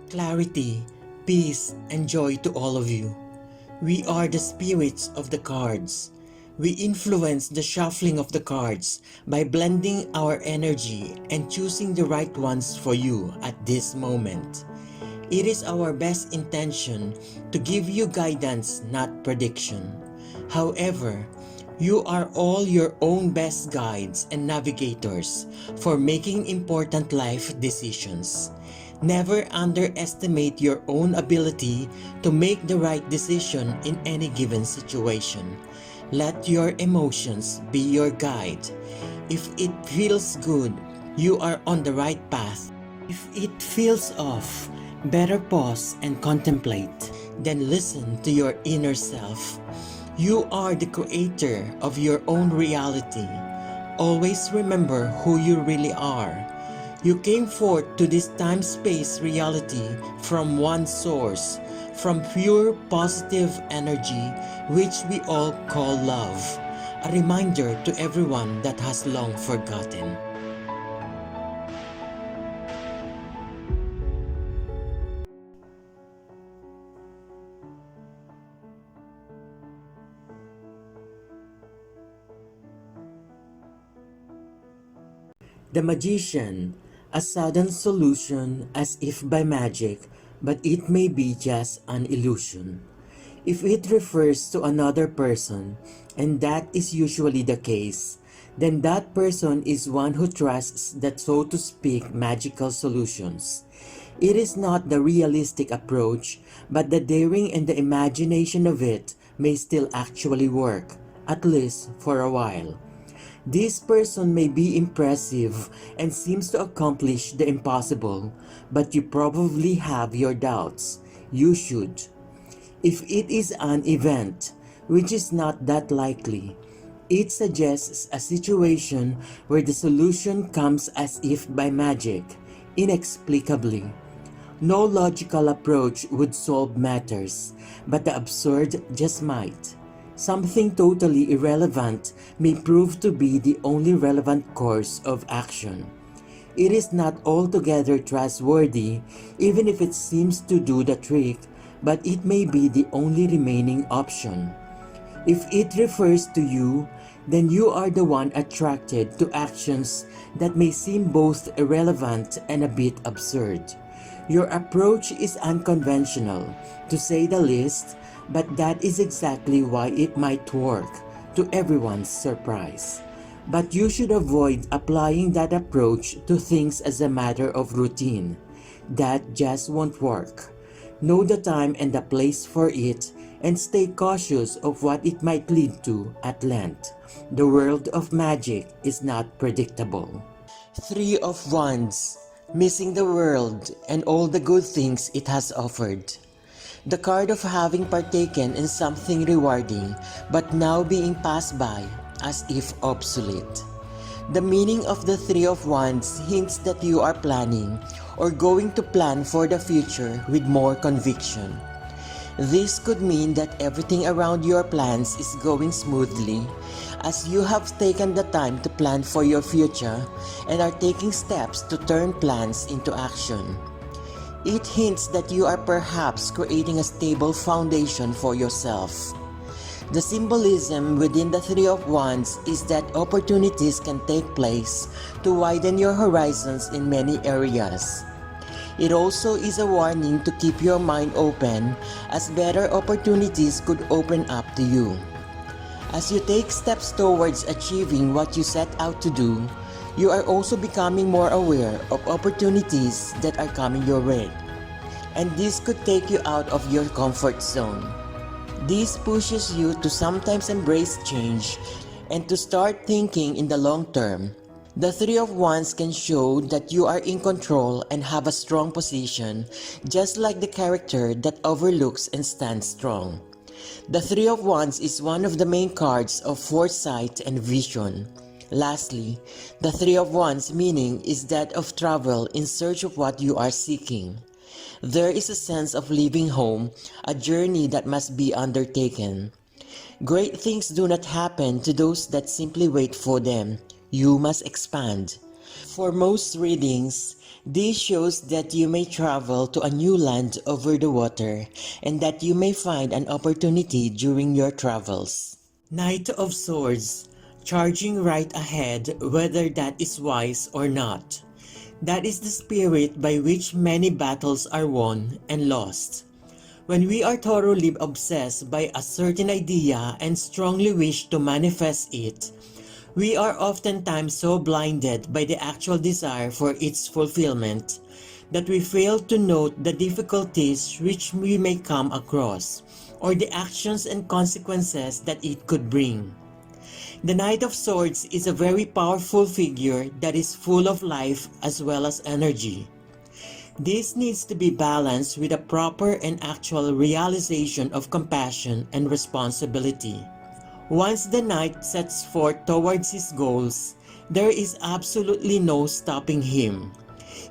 Clarity, peace, and joy to all of you. We are the spirits of the cards. We influence the shuffling of the cards by blending our energy and choosing the right ones for you at this moment. It is our best intention to give you guidance, not prediction. However, you are all your own best guides and navigators for making important life decisions. Never underestimate your own ability to make the right decision in any given situation. Let your emotions be your guide. If it feels good, you are on the right path. If it feels off, better pause and contemplate. Then listen to your inner self. You are the creator of your own reality. Always remember who you really are. You came forth to this time-space reality from one source, from pure positive energy, which we all call love. A reminder to everyone that has long forgotten. The Magician, a sudden solution as if by magic, but it may be just an illusion. If it refers to another person, and that is usually the case, then that person is one who trusts that, so to speak, magical solutions. It is not the realistic approach, but the daring and the imagination of it may still actually work, at least for a while. This person may be impressive and seems to accomplish the impossible, but you probably have your doubts. You should. If it is an event, which is not that likely, it suggests a situation where the solution comes as if by magic, inexplicably. No logical approach would solve matters, but the absurd just might. Something totally irrelevant may prove to be the only relevant course of action. It is not altogether trustworthy, even if it seems to do the trick, but it may be the only remaining option. If it refers to you, then you are the one attracted to actions that may seem both irrelevant and a bit absurd. Your approach is unconventional, to say the least, but that is exactly why it might work, to everyone's surprise. But you should avoid applying that approach to things as a matter of routine. That just won't work. Know the time and the place for it, and stay cautious of what it might lead to at length. The world of magic is not predictable. Three of Wands, missing the world and all the good things it has offered. The card of having partaken in something rewarding, but now being passed by as if obsolete. The meaning of the Three of Wands hints that you are planning or going to plan for the future with more conviction. This could mean that everything around your plans is going smoothly, as you have taken the time to plan for your future and are taking steps to turn plans into action. It hints that you are perhaps creating a stable foundation for yourself. The symbolism within the Three of Wands is that opportunities can take place to widen your horizons in many areas. It also is a warning to keep your mind open, as better opportunities could open up to you. As you take steps towards achieving what you set out to do, you are also becoming more aware of opportunities that are coming your way, and this could take you out of your comfort zone. This pushes you to sometimes embrace change and to start thinking in the long term. The Three of Wands can show that you are in control and have a strong position, just like the character that overlooks and stands strong. The Three of Wands is one of the main cards of foresight and vision. Lastly, the Three of Wands meaning is that of travel in search of what you are seeking. There is a sense of leaving home, a journey that must be undertaken. Great things do not happen to those that simply wait for them. You must expand. For most readings, This shows that you may travel to a new land over the water and that you may find an opportunity during your travels. Knight of Swords, charging right ahead whether that is wise or not. That is the spirit by which many battles are won and lost. When we are thoroughly obsessed by a certain idea and strongly wish to manifest it, we are oftentimes so blinded by the actual desire for its fulfillment that we fail to note the difficulties which we may come across, or the actions and consequences that it could bring. The Knight of Swords is a very powerful figure that is full of life as well as energy. This needs to be balanced with a proper and actual realization of compassion and responsibility. Once the knight sets forth towards his goals, there is absolutely no stopping him.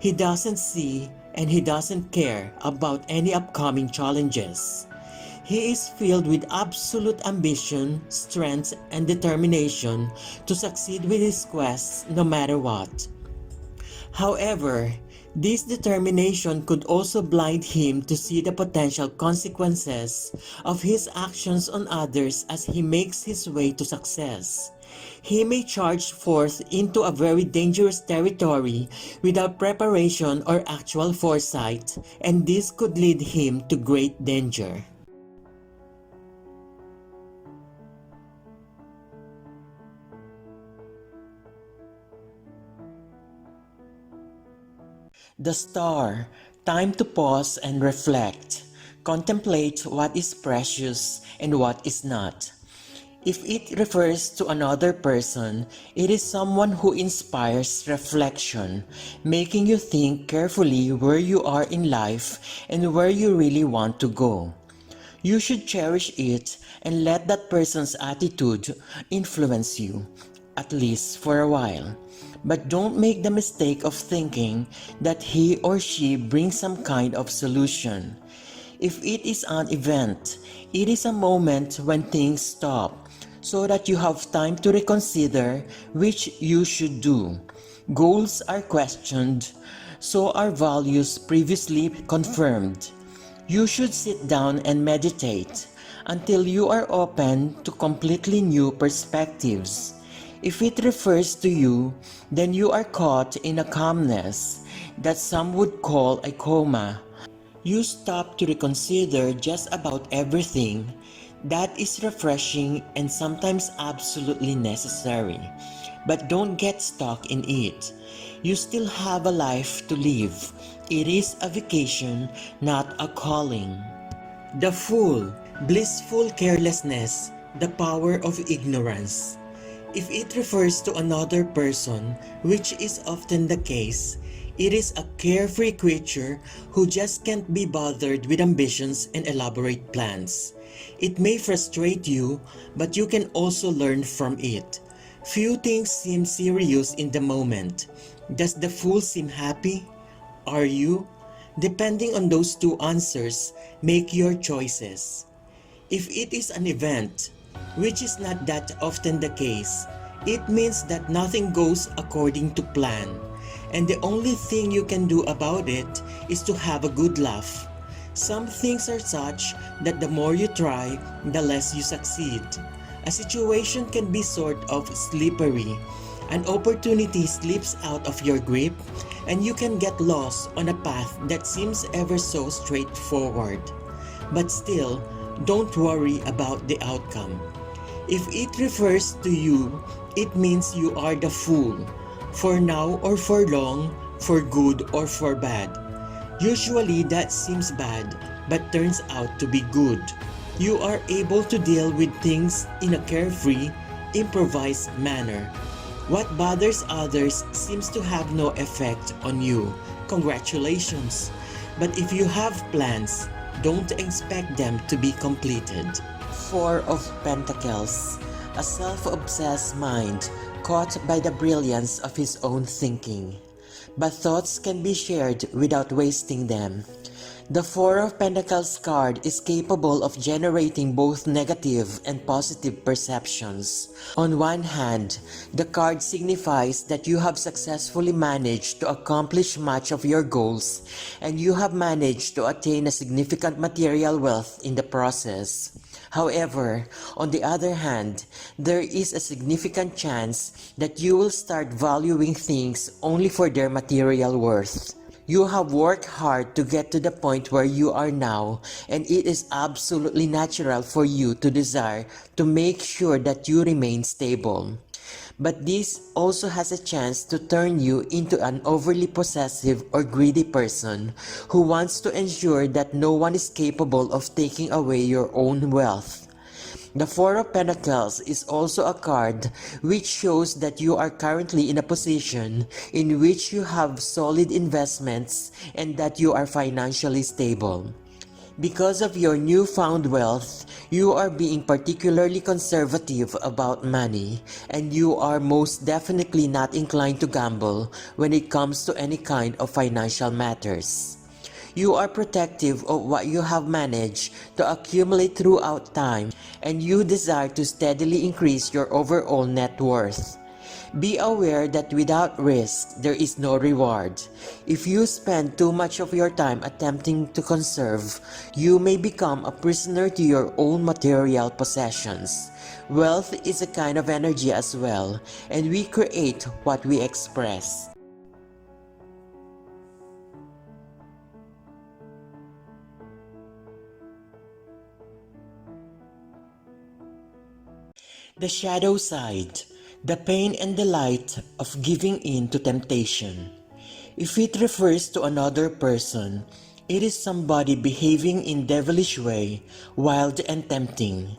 He doesn't see and he doesn't care about any upcoming challenges. He is filled with absolute ambition, strength, and determination to succeed with his quests no matter what. However, this determination could also blind him to see the potential consequences of his actions on others as he makes his way to success. He may charge forth into a very dangerous territory without preparation or actual foresight, and this could lead him to great danger. The Star, time to pause and reflect, contemplate what is precious and what is not. If it refers to another person, it is someone who inspires reflection, making you think carefully where you are in life and where you really want to go. You should cherish it and let that person's attitude influence you, at least for a while. But don't make the mistake of thinking that he or she brings some kind of solution. If it is an event, it is a moment when things stop, so that you have time to reconsider which you should do. Goals are questioned, so are values previously confirmed. You should sit down and meditate until you are open to completely new perspectives. If it refers to you, then you are caught in a calmness that some would call a coma. You stop to reconsider just about everything. That is refreshing and sometimes absolutely necessary. But don't get stuck in it. You still have a life to live. It is a vacation, not a calling. The Fool, blissful carelessness, the power of ignorance. If it refers to another person, which is often the case, it is a carefree creature who just can't be bothered with ambitions and elaborate plans. It may frustrate you, but you can also learn from it. Few things seem serious in the moment. Does the fool seem happy? Are you? Depending on those two answers, make your choices. If it is an event, which is not that often the case, it means that nothing goes according to plan, and the only thing you can do about it is to have a good laugh. Some things are such that the more you try, the less you succeed. A situation can be sort of slippery. An opportunity slips out of your grip, and you can get lost on a path that seems ever so straightforward. But still, don't worry about the outcome. If it refers to you, it means you are the fool, for now or for long, for good or for bad. Usually that seems bad, but turns out to be good. You are able to deal with things in a carefree, improvised manner. What bothers others seems to have no effect on you. Congratulations! But if you have plans, don't expect them to be completed. Four of Pentacles, a self-obsessed mind caught by the brilliance of his own thinking. But thoughts can be shared without wasting them. The Four of Pentacles card is capable of generating both negative and positive perceptions. On one hand, the card signifies that you have successfully managed to accomplish much of your goals and you have managed to attain a significant material wealth in the process. However, on the other hand, there is a significant chance that you will start valuing things only for their material worth. You have worked hard to get to the point where you are now, and it is absolutely natural for you to desire to make sure that you remain stable. But this also has a chance to turn you into an overly possessive or greedy person who wants to ensure that no one is capable of taking away your own wealth. The Four of Pentacles is also a card which shows that you are currently in a position in which you have solid investments and that you are financially stable. Because of your newfound wealth, you are being particularly conservative about money, and you are most definitely not inclined to gamble when it comes to any kind of financial matters. You are protective of what you have managed to accumulate throughout time, and you desire to steadily increase your overall net worth. Be aware that without risk, there is no reward. If you spend too much of your time attempting to conserve, you may become a prisoner to your own material possessions. Wealth is a kind of energy as well, and we create what we express. The shadow side. The pain and delight of giving in to temptation. If it refers to another person, it is somebody behaving in devilish way, wild and tempting.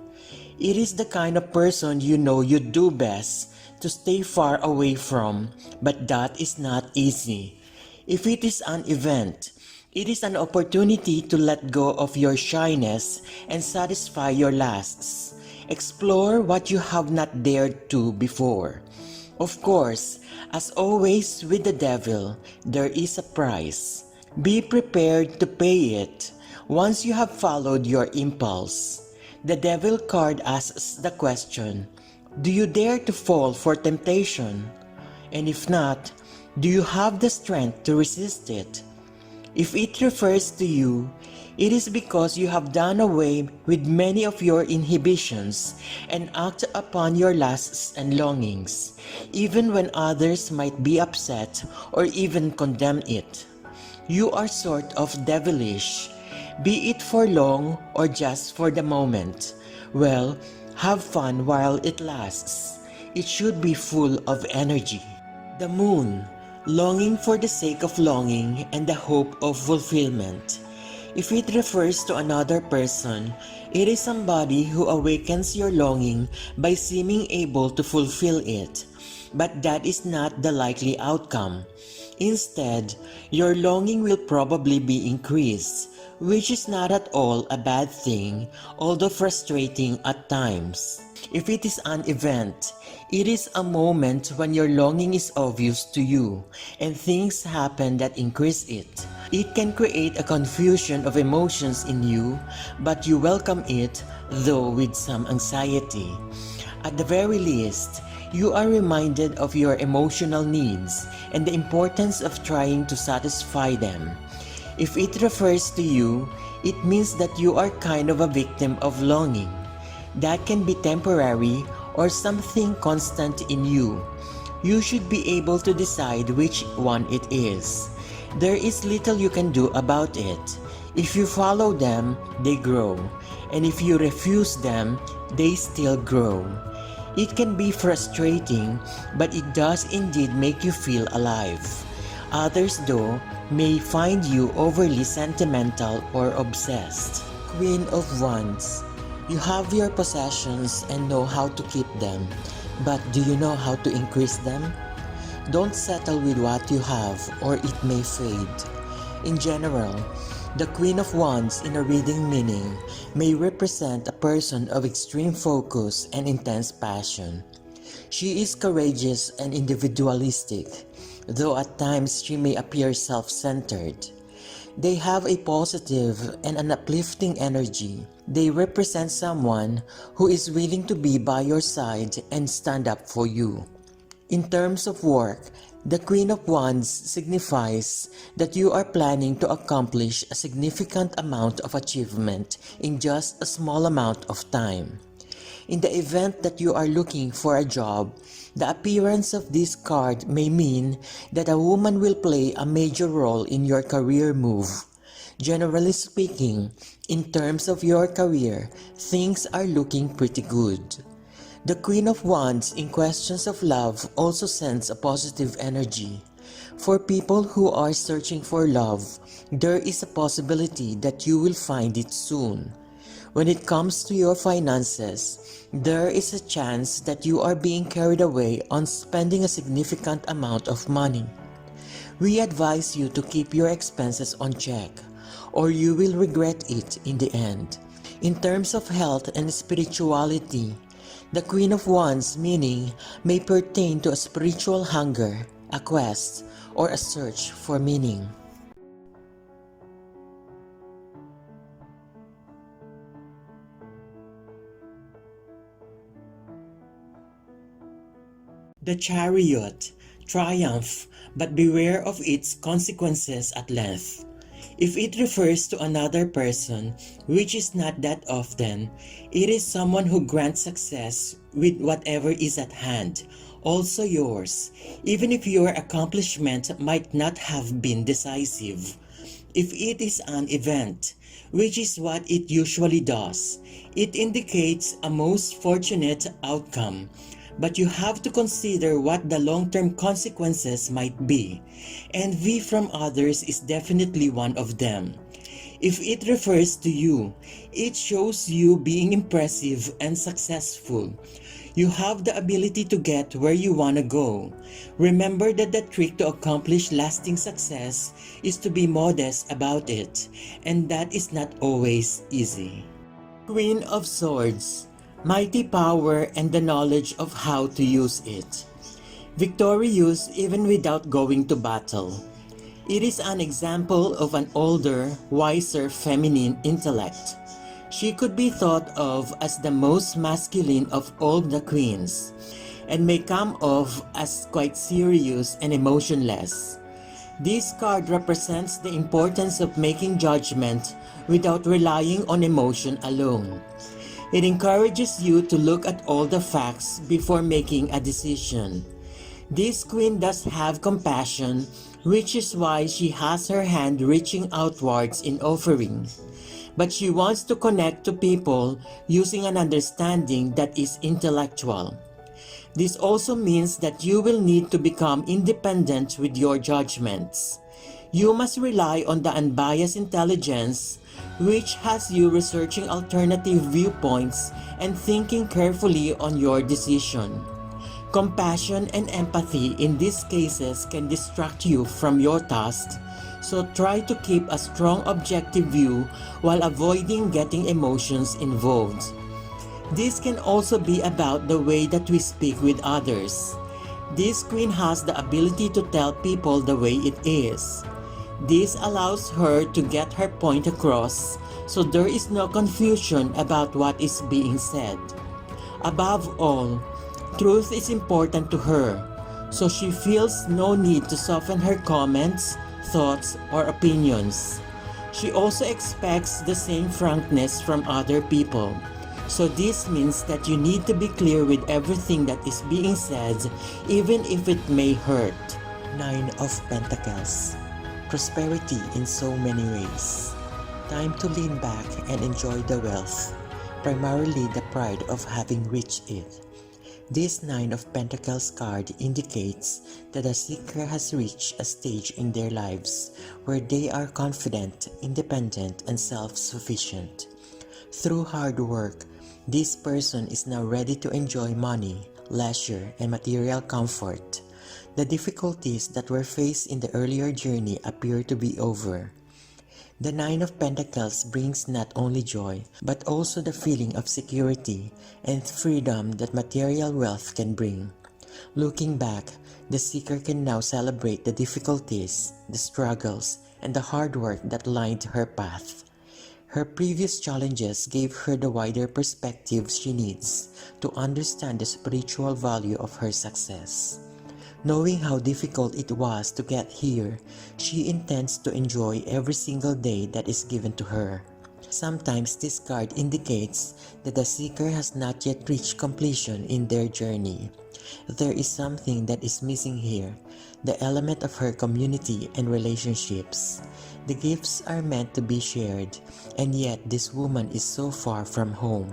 It is the kind of person you know you do best to stay far away from, but that is not easy. If it is an event, it is an opportunity to let go of your shyness and satisfy your lusts. Explore what you have not dared to before. Of course, as always with the devil, there is a price. Be prepared to pay it once you have followed your impulse. The devil card asks the question, do you dare to fall for temptation? And if not, do you have the strength to resist it? If it refers to you, it is because you have done away with many of your inhibitions and act upon your lusts and longings, even when others might be upset or even condemn it. You are sort of devilish, be it for long or just for the moment. Well, have fun while it lasts. It should be full of energy. The moon, longing for the sake of longing and the hope of fulfillment. If it refers to another person, it is somebody who awakens your longing by seeming able to fulfill it. But that is not the likely outcome. Instead, your longing will probably be increased, which is not at all a bad thing, although frustrating at times. If it is an event, it is a moment when your longing is obvious to you, and things happen that increase it. It can create a confusion of emotions in you, but you welcome it, though with some anxiety. At the very least, you are reminded of your emotional needs and the importance of trying to satisfy them. If it refers to you, it means that you are kind of a victim of longing. That can be temporary or something constant in you. You should be able to decide which one it is. There is little you can do about it. If you follow them, they grow. And if you refuse them, they still grow. It can be frustrating, but it does indeed make you feel alive. Others, though, may find you overly sentimental or obsessed. Queen of Wands. You have your possessions and know how to keep them, but do you know how to increase them? Don't settle with what you have or it may fade. In general, the Queen of Wands in a reading meaning may represent a person of extreme focus and intense passion. She is courageous and individualistic, though at times she may appear self-centered. They have a positive and an uplifting energy. They represent someone who is willing to be by your side and stand up for you. In terms of work, the Queen of Wands signifies that you are planning to accomplish a significant amount of achievement in just a small amount of time. In the event that you are looking for a job, the appearance of this card may mean that a woman will play a major role in your career move. Generally speaking, in terms of your career, things are looking pretty good. The Queen of Wands in questions of love also sends a positive energy. For people who are searching for love, there is a possibility that you will find it soon. When it comes to your finances, there is a chance that you are being carried away on spending a significant amount of money. We advise you to keep your expenses on check, or you will regret it in the end. In terms of health and spirituality, the Queen of Wands meaning may pertain to a spiritual hunger, a quest, or a search for meaning. The Chariot, triumph, but beware of its consequences at length. If it refers to another person, which is not that often, it is someone who grants success with whatever is at hand, also yours, even if your accomplishment might not have been decisive. If it is an event, which is what it usually does, it indicates a most fortunate outcome. But you have to consider what the long-term consequences might be. Envy from others is definitely one of them. If it refers to you, it shows you being impressive and successful. You have the ability to get where you want to go. Remember that the trick to accomplish lasting success is to be modest about it, and that is not always easy. Queen of Swords, mighty power and the knowledge of how to use it. Victorious even without going to battle. It is an example of an older, wiser feminine intellect. She could be thought of as the most masculine of all the queens, and may come off as quite serious and emotionless. This card represents the importance of making judgment without relying on emotion alone. It encourages you to look at all the facts before making a decision. This queen does have compassion, which is why she has her hand reaching outwards in offering. But she wants to connect to people using an understanding that is intellectual. This also means that you will need to become independent with your judgments. You must rely on the unbiased intelligence, which has you researching alternative viewpoints and thinking carefully on your decision. Compassion and empathy in these cases can distract you from your task, so try to keep a strong objective view while avoiding getting emotions involved. This can also be about the way that we speak with others. This queen has the ability to tell people the way it is. This allows her to get her point across, so there is no confusion about what is being said. Above all, truth is important to her, so she feels no need to soften her comments, thoughts, or opinions. She also expects the same frankness from other people. So this means that you need to be clear with everything that is being said, even if it may hurt. Nine of Pentacles. Prosperity in so many ways. Time to lean back and enjoy the wealth, primarily the pride of having reached it. This Nine of Pentacles card indicates that a seeker has reached a stage in their lives where they are confident, independent, and self-sufficient. Through hard work, this person is now ready to enjoy money, leisure, and material comfort. The difficulties that were faced in the earlier journey appear to be over. The Nine of Pentacles brings not only joy, but also the feeling of security and freedom that material wealth can bring. Looking back, the seeker can now celebrate the difficulties, the struggles, and the hard work that lined her path. Her previous challenges gave her the wider perspective she needs to understand the spiritual value of her success. Knowing how difficult it was to get here, she intends to enjoy every single day that is given to her. Sometimes this card indicates that the seeker has not yet reached completion in their journey. There is something that is missing here, the element of her community and relationships. The gifts are meant to be shared, and yet this woman is so far from home.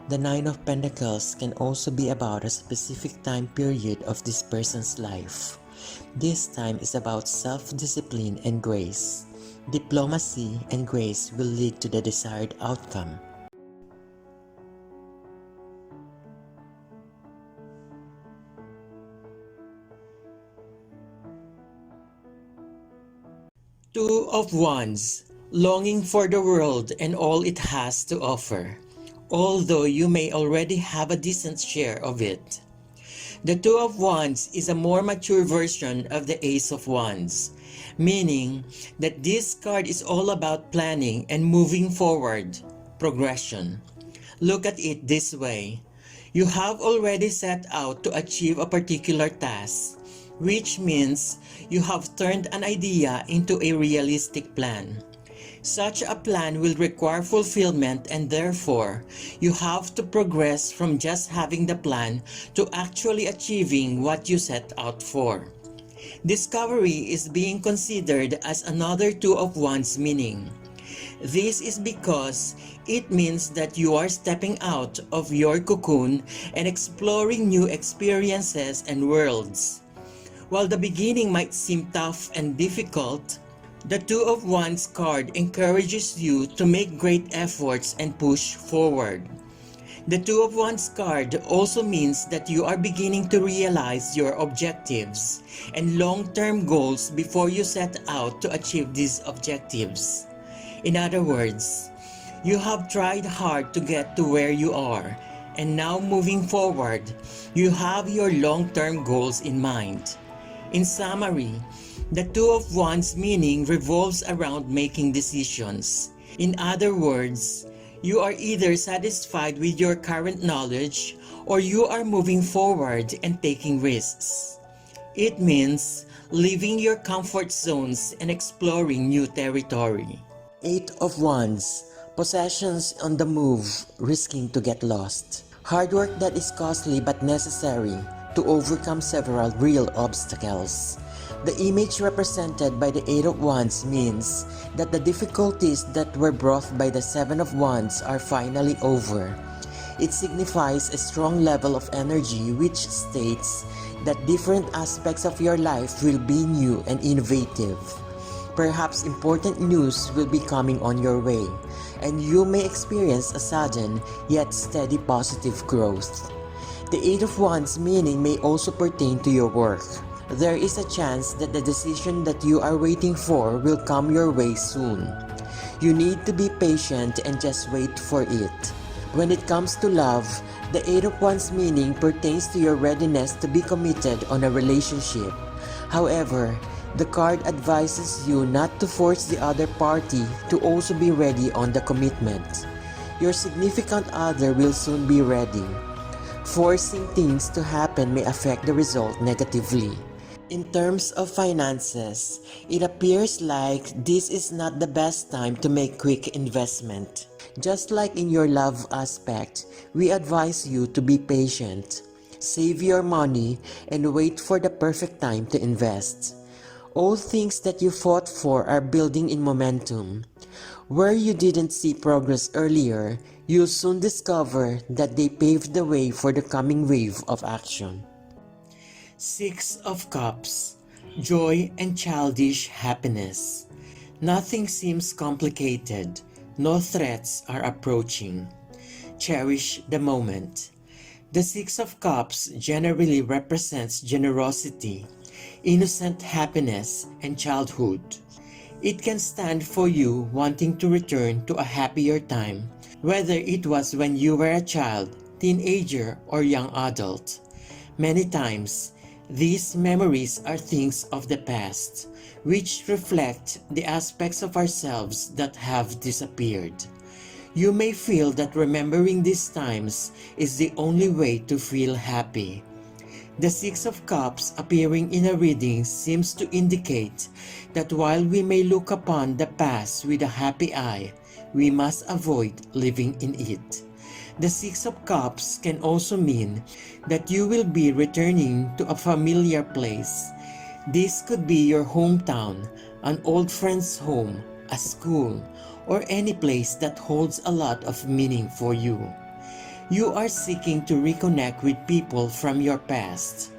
The Nine of Pentacles can also be about a specific time period of this person's life. This time is about self-discipline and grace. Diplomacy and grace will lead to the desired outcome. Two of Wands, longing for the world and all it has to offer, although you may already have a decent share of it. The Two of Wands is a more mature version of the Ace of Wands, meaning that this card is all about planning and moving forward, progression. Look at it this way. You have already set out to achieve a particular task, which means you have turned an idea into a realistic plan. Such a plan will require fulfillment, and therefore, you have to progress from just having the plan to actually achieving what you set out for. Discovery is being considered as another Two of Wands meaning. This is because it means that you are stepping out of your cocoon and exploring new experiences and worlds. While the beginning might seem tough and difficult, the Two of Wands card encourages you to make great efforts and push forward. The Two of Wands card also means that you are beginning to realize your objectives and long-term goals before you set out to achieve these objectives. In other words, you have tried hard to get to where you are, and now moving forward, you have your long-term goals in mind. In summary, the Two of Wands meaning revolves around making decisions. In other words, you are either satisfied with your current knowledge or you are moving forward and taking risks. It means leaving your comfort zones and exploring new territory. Eight of Wands, possessions on the move, risking to get lost. Hard work that is costly but necessary to overcome several real obstacles. The image represented by the Eight of Wands means that the difficulties that were brought by the Seven of Wands are finally over. It signifies a strong level of energy which states that different aspects of your life will be new and innovative. Perhaps important news will be coming on your way, and you may experience a sudden yet steady positive growth. The Eight of Wands meaning may also pertain to your work. There is a chance that the decision that you are waiting for will come your way soon. You need to be patient and just wait for it. When it comes to love, the Eight of Wands meaning pertains to your readiness to be committed on a relationship. However, the card advises you not to force the other party to also be ready on the commitment. Your significant other will soon be ready. Forcing things to happen may affect the result negatively. In terms of finances, it appears like this is not the best time to make quick investment. Just like in your love aspect, we advise you to be patient. Save your money and wait for the perfect time to invest. All things that you fought for are building in momentum. Where you didn't see progress earlier, you'll soon discover that they paved the way for the coming wave of action. Six of Cups, joy and childish happiness. Nothing seems complicated. No threats are approaching. Cherish the moment. The Six of Cups generally represents generosity, innocent happiness, and childhood. It can stand for you wanting to return to a happier time, whether it was when you were a child, teenager, or young adult. Many times, These memories are things of the past, which reflect the aspects of ourselves that have disappeared. You may feel that remembering these times is the only way to feel happy. The Six of Cups appearing in a reading seems to indicate that while we may look upon the past with a happy eye, we must avoid living in it. The Six of Cups can also mean that you will be returning to a familiar place. This could be your hometown, an old friend's home, a school, or any place that holds a lot of meaning for you. You are seeking to reconnect with people from your past.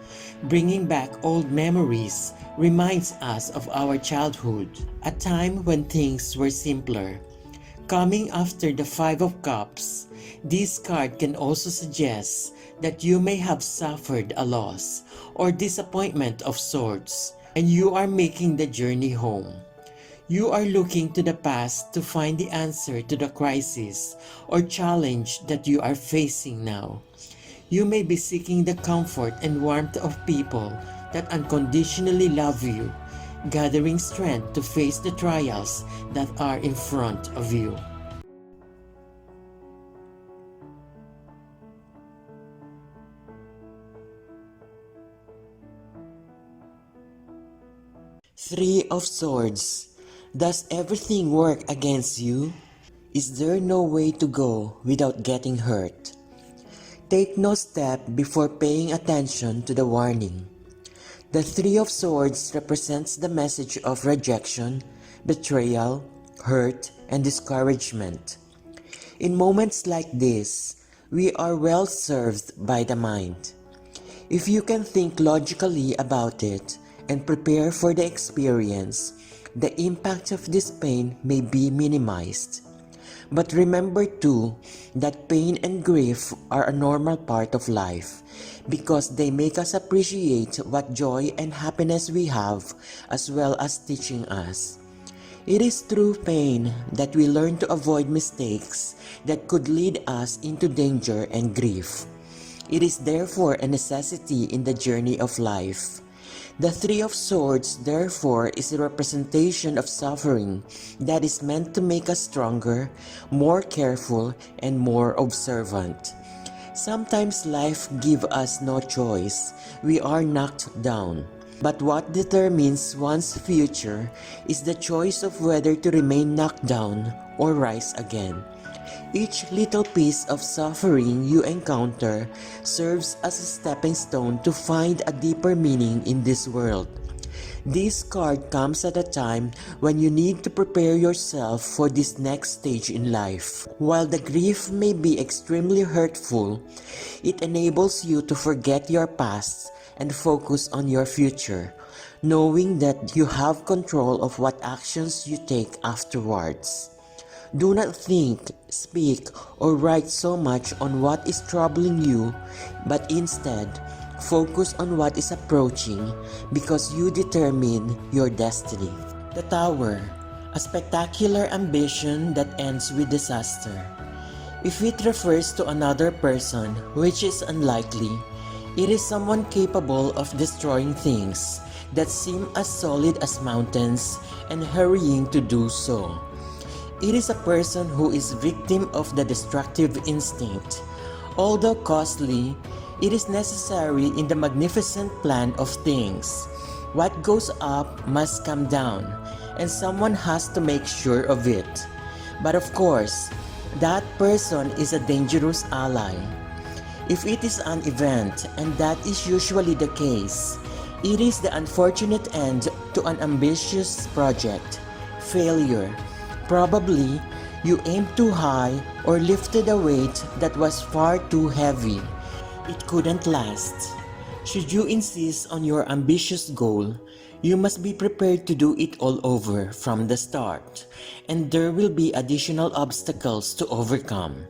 Bringing back old memories reminds us of our childhood, a time when things were simpler. Coming after the Five of Cups, this card can also suggest that you may have suffered a loss or disappointment of sorts, and you are making the journey home. You are looking to the past to find the answer to the crisis or challenge that you are facing now. You may be seeking the comfort and warmth of people that unconditionally love you, gathering strength to face the trials that are in front of you. Three of Swords. Does everything work against you? Is there no way to go without getting hurt? Take no step before paying attention to the warning. The Three of Swords represents the message of rejection, betrayal, hurt, and discouragement. In moments like this, we are well served by the mind. If you can think logically about it and prepare for the experience, the impact of this pain may be minimized. But remember too that pain and grief are a normal part of life because they make us appreciate what joy and happiness we have as well as teaching us. It is through pain that we learn to avoid mistakes that could lead us into danger and grief. It is therefore a necessity in the journey of life. The Three of Swords, therefore, is a representation of suffering that is meant to make us stronger, more careful, and more observant. Sometimes life gives us no choice. We are knocked down. But what determines one's future is the choice of whether to remain knocked down or rise again. Each little piece of suffering you encounter serves as a stepping stone to find a deeper meaning in this world. This card comes at a time when you need to prepare yourself for this next stage in life. While the grief may be extremely hurtful, it enables you to forget your past and focus on your future, knowing that you have control of what actions you take afterwards. Do not think, speak, or write so much on what is troubling you, but instead, focus on what is approaching because you determine your destiny. The Tower, a spectacular ambition that ends with disaster. If it refers to another person, which is unlikely, it is someone capable of destroying things that seem as solid as mountains and hurrying to do so. It is a person who is victim of the destructive instinct. Although costly, it is necessary in the magnificent plan of things. What goes up must come down, and someone has to make sure of it. But of course, that person is a dangerous ally. If it is an event, and that is usually the case, it is the unfortunate end to an ambitious project, failure. Probably, you aimed too high or lifted a weight that was far too heavy. It couldn't last. Should you insist on your ambitious goal, you must be prepared to do it all over from the start, and there will be additional obstacles to overcome.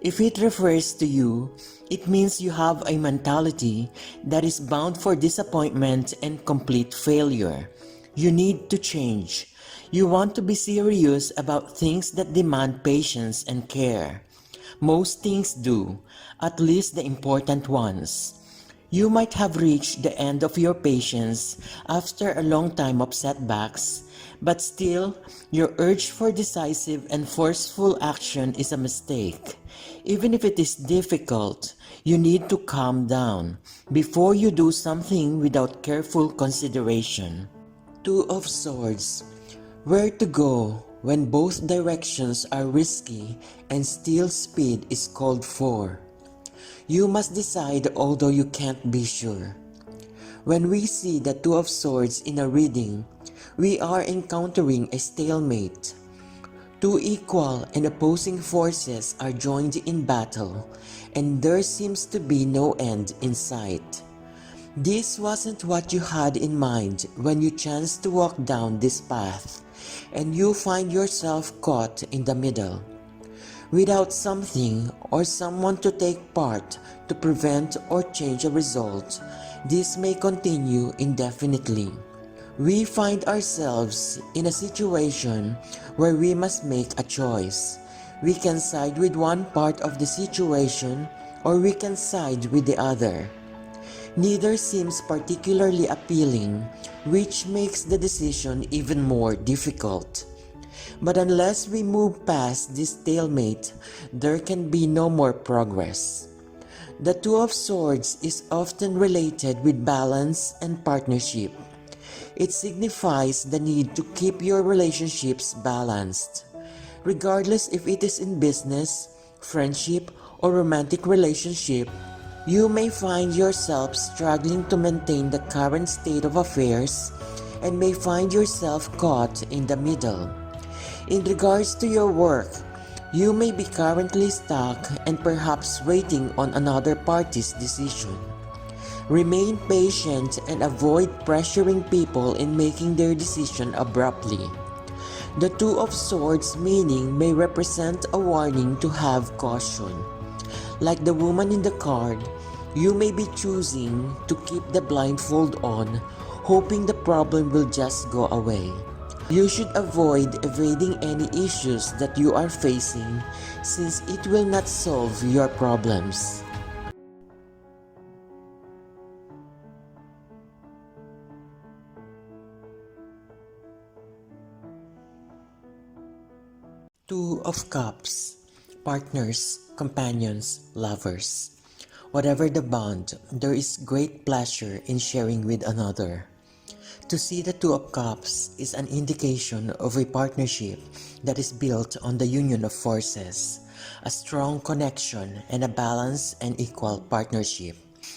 If it refers to you, it means you have a mentality that is bound for disappointment and complete failure. You need to change. You want to be serious about things that demand patience and care. Most things do, at least the important ones. You might have reached the end of your patience after a long time of setbacks, but still, your urge for decisive and forceful action is a mistake. Even if it is difficult, you need to calm down before you do something without careful consideration. Two of Swords. Where to go when both directions are risky and still speed is called for. You must decide although you can't be sure. When we see the Two of Swords in a reading, we are encountering a stalemate. Two equal and opposing forces are joined in battle, and there seems to be no end in sight. This wasn't what you had in mind when you chanced to walk down this path, and you find yourself caught in the middle. Without something or someone to take part to prevent or change a result, this may continue indefinitely. We find ourselves in a situation where we must make a choice. We can side with one part of the situation or we can side with the other. Neither seems particularly appealing, which makes the decision even more difficult. But unless we move past this stalemate, there can be no more progress. The Two of Swords is often related with balance and partnership. It signifies the need to keep your relationships balanced. Regardless if it is in business, friendship, or romantic relationship, you may find yourself struggling to maintain the current state of affairs and may find yourself caught in the middle. In regards to your work, you may be currently stuck and perhaps waiting on another party's decision. Remain patient and avoid pressuring people in making their decision abruptly. The Two of Swords meaning may represent a warning to have caution. Like the woman in the card, you may be choosing to keep the blindfold on, hoping the problem will just go away. You should avoid evading any issues that you are facing since it will not solve your problems. Two of Cups. Partners, companions, lovers. Whatever the bond, there is great pleasure in sharing with another. To see the Two of Cups is an indication of a partnership that is built on the union of forces, a strong connection, and a balanced and equal partnership.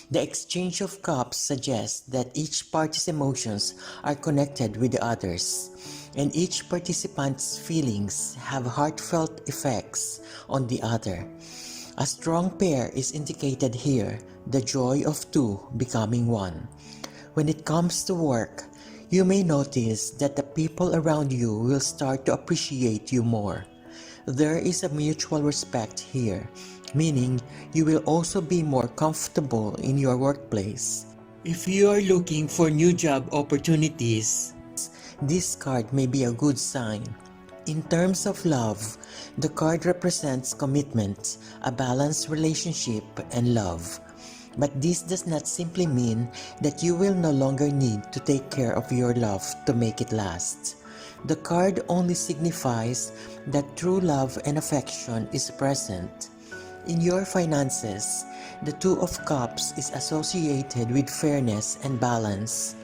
The exchange of cups suggests that each party's emotions are connected with the others, and each participant's feelings have heartfelt effects on the other. A strong pair is indicated here, the joy of two becoming one. When it comes to work, you may notice that the people around you will start to appreciate you more. There is a mutual respect here, meaning you will also be more comfortable in your workplace. If you are looking for new job opportunities, this card may be a good sign. In terms of love, the card represents commitment, a balanced relationship, and love. But this does not simply mean that you will no longer need to take care of your love to make it last. The card only signifies that true love and affection is present. In your finances, the Two of Cups is associated with fairness and balance.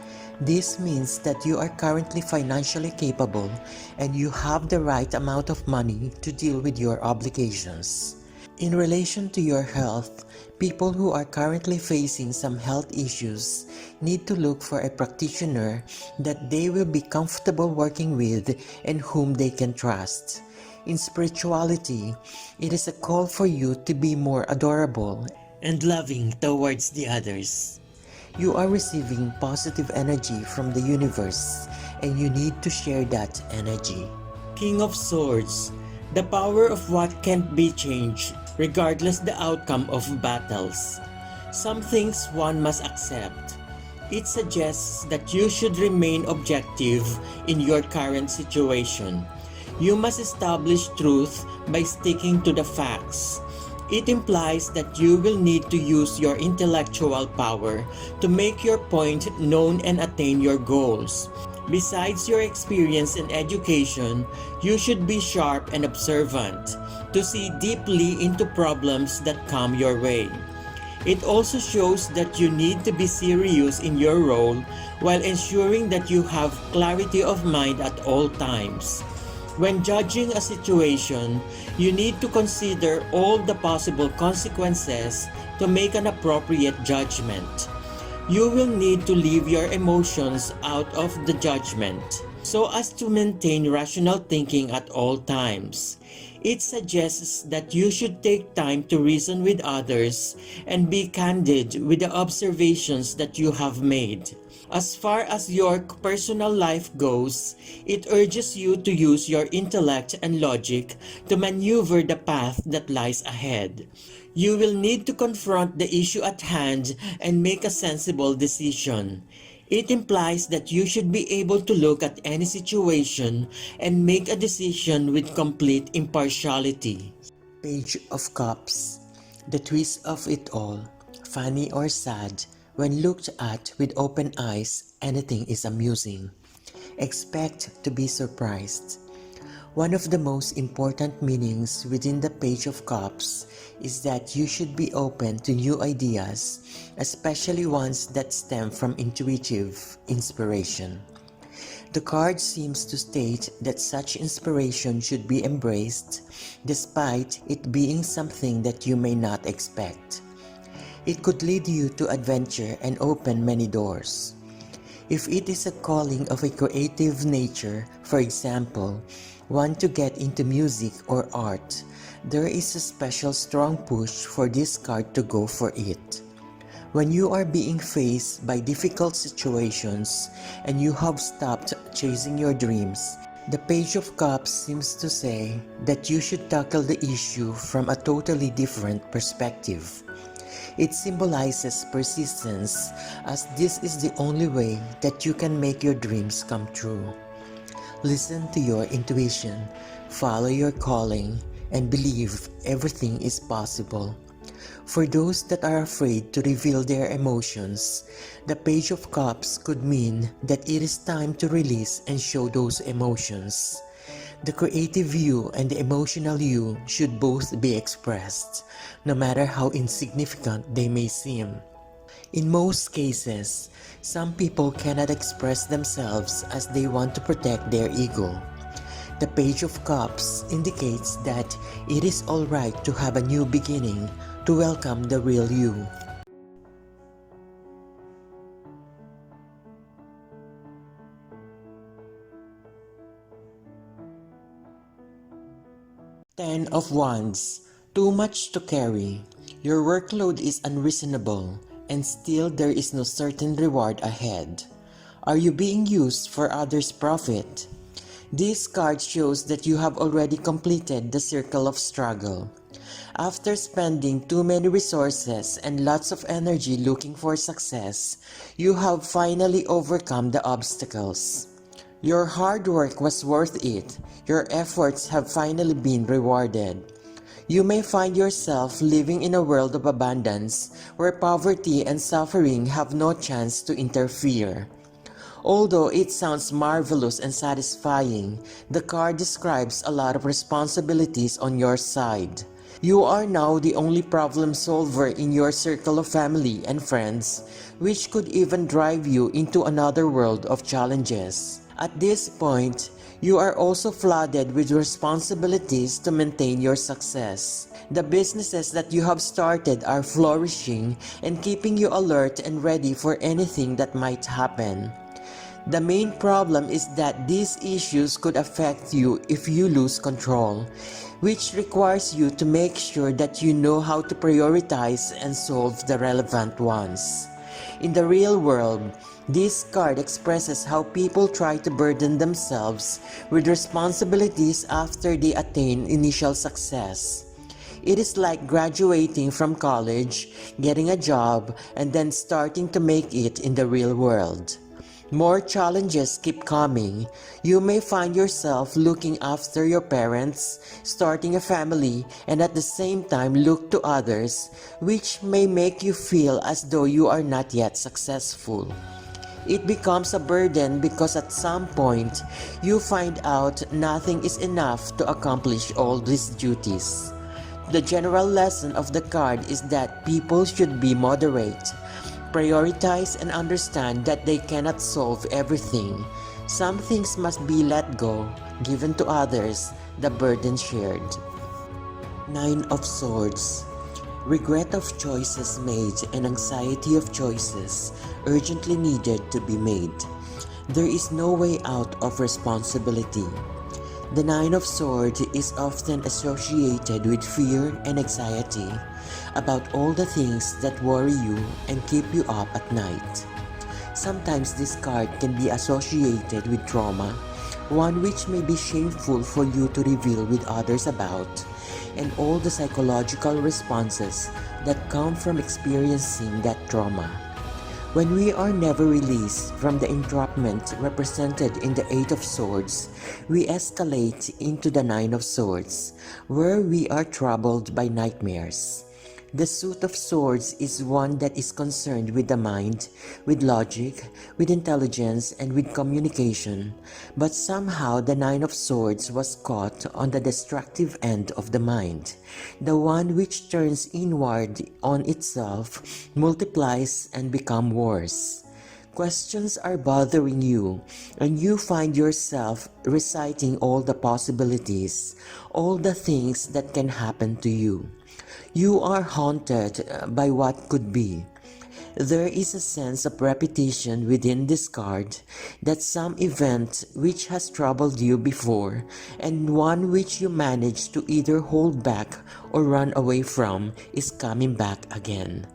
This means that you are currently financially capable and you have the right amount of money to deal with your obligations. In relation to your health, people who are currently facing some health issues need to look for a practitioner that they will be comfortable working with and whom they can trust. In spirituality, it is a call for you to be more adorable and loving towards the others. You are receiving positive energy from the universe and you need to share that energy. King of Swords, the power of what can't be changed regardless the outcome of battles. Some things one must accept. It suggests that you should remain objective in your current situation. You must establish truth by sticking to the facts. It implies that you will need to use your intellectual power to make your point known and attain your goals. Besides your experience and education, you should be sharp and observant to see deeply into problems that come your way. It also shows that you need to be serious in your role while ensuring that you have clarity of mind at all times. When judging a situation, you need to consider all the possible consequences to make an appropriate judgment. You will need to leave your emotions out of the judgment so as to maintain rational thinking at all times. It suggests that you should take time to reason with others and be candid with the observations that you have made. As far as your personal life goes, it urges you to use your intellect and logic to maneuver the path that lies ahead. You will need to confront the issue at hand and make a sensible decision. It implies that you should be able to look at any situation and make a decision with complete impartiality. Page of Cups. The twist of it all, funny or sad, when looked at with open eyes, anything is amusing. Expect to be surprised. One of the most important meanings within the Page of Cups is that you should be open to new ideas, especially ones that stem from intuitive inspiration. The card seems to state that such inspiration should be embraced, despite it being something that you may not expect. It could lead you to adventure and open many doors. If it is a calling of a creative nature, for example, one to get into music or art, there is a special strong push for this card to go for it. When you are being faced by difficult situations and you have stopped chasing your dreams, the Page of Cups seems to say that you should tackle the issue from a totally different perspective. It symbolizes persistence, as this is the only way that you can make your dreams come true. Listen to your intuition, follow your calling, and believe everything is possible. For those that are afraid to reveal their emotions, the Page of Cups could mean that it is time to release and show those emotions. The creative you and the emotional you should both be expressed, no matter how insignificant they may seem. In most cases, some people cannot express themselves as they want to protect their ego. The Page of Cups indicates that it is alright to have a new beginning, to welcome the real you. Ten of Wands. Too much to carry. Your workload is unreasonable, and still there is no certain reward ahead. Are you being used for others' profit? This card shows that you have already completed the circle of struggle. After spending too many resources and lots of energy looking for success, you have finally overcome the obstacles. Your hard work was worth it. Your efforts have finally been rewarded. You may find yourself living in a world of abundance where poverty and suffering have no chance to interfere. Although it sounds marvelous and satisfying, the card describes a lot of responsibilities on your side. You are now the only problem solver in your circle of family and friends, which could even drive you into another world of challenges. At this point, you are also flooded with responsibilities to maintain your success. The businesses that you have started are flourishing and keeping you alert and ready for anything that might happen. The main problem is that these issues could affect you if you lose control, which requires you to make sure that you know how to prioritize and solve the relevant ones. In the real world, this card expresses how people try to burden themselves with responsibilities after they attain initial success. It is like graduating from college, getting a job, and then starting to make it in the real world. More challenges keep coming. You may find yourself looking after your parents, starting a family, and at the same time look to others, which may make you feel as though you are not yet successful. It becomes a burden because at some point, you find out nothing is enough to accomplish all these duties. The general lesson of the card is that people should be moderate, prioritize and understand that they cannot solve everything. Some things must be let go, given to others, the burden shared. Nine of Swords. Regret of choices made and anxiety of choices urgently needed to be made. There is no way out of responsibility. The Nine of Swords is often associated with fear and anxiety about all the things that worry you and keep you up at night. Sometimes this card can be associated with trauma, one which may be shameful for you to reveal with others about, and all the psychological responses that come from experiencing that trauma. When we are never released from the entrapment represented in the Eight of Swords, we escalate into the Nine of Swords, where we are troubled by nightmares. The Suit of Swords is one that is concerned with the mind, with logic, with intelligence, and with communication, but somehow the Nine of Swords was caught on the destructive end of the mind, the one which turns inward on itself, multiplies, and becomes worse. Questions are bothering you, and you find yourself reciting all the possibilities, all the things that can happen to you. You are haunted by what could be. There is a sense of repetition within this card that some event which has troubled you before and one which you managed to either hold back or run away from is coming back again.